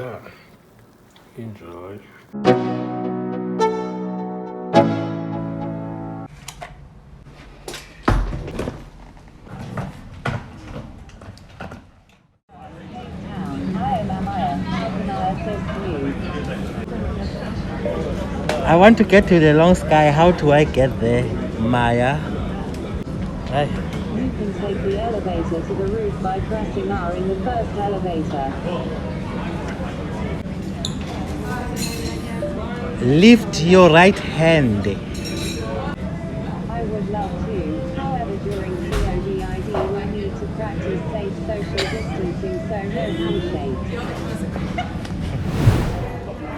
Yeah. Enjoy. I want to get to the long sky. How do I get there, Maya? Hi. You can take the elevator to the roof by pressing R in the first elevator. Lift your right hand. I would love to. However, during COVID, we need to practice safe social distancing, so no handshake.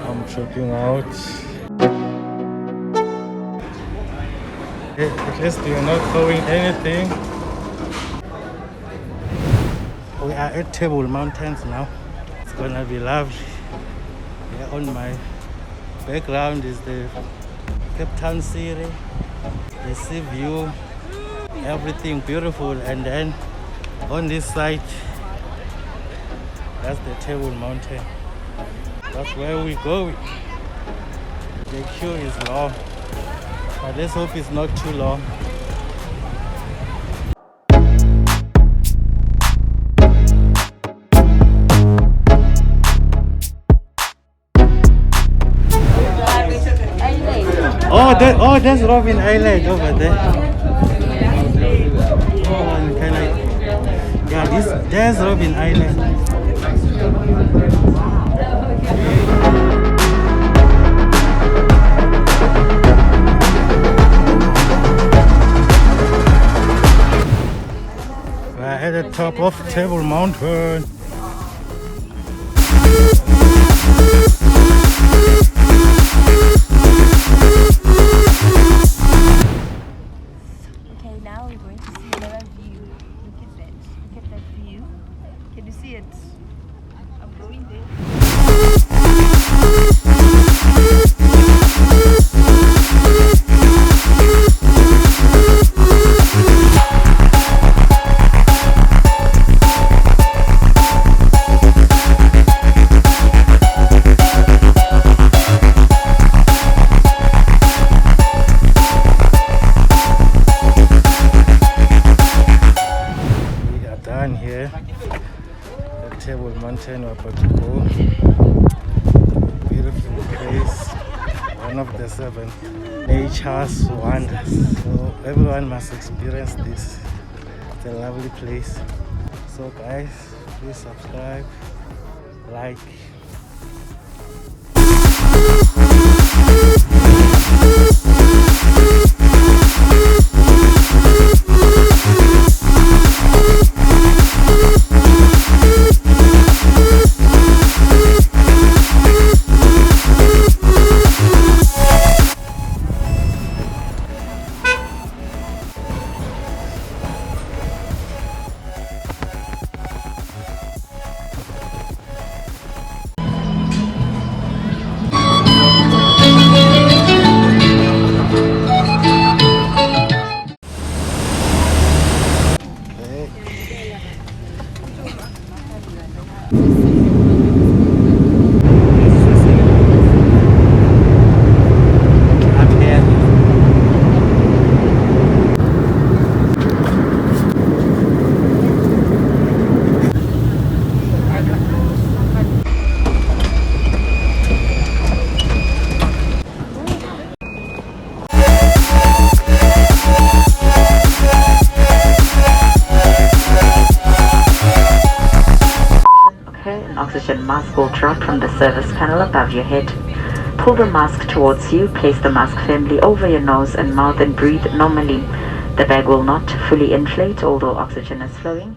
I'm checking out. At least you're not throwing anything. We are at Table Mountains now. It's gonna be lovely. Yeah, on my background is the Cape Town City, the sea view, everything beautiful, and then on this side, that's the Table Mountain. That's where we go. The queue is long, but let's hope it's not too long. Oh, there's Robben Island over there. Oh, can I? Yeah, there's Robben Island. We're at the top of Table Mountain. Okay, now we're going to see another view. Look at that. Look at that view. Can you see it? I'm going there. Here, the Table Mountain we're about to go. Beautiful place, one of the 7 nature's wonders. So everyone must experience this. It's a lovely place. So guys, please subscribe, like. An oxygen mask will drop from the service panel above your head. Pull the mask towards you, place the mask firmly over your nose and mouth and breathe normally. The bag will not fully inflate, although oxygen is flowing.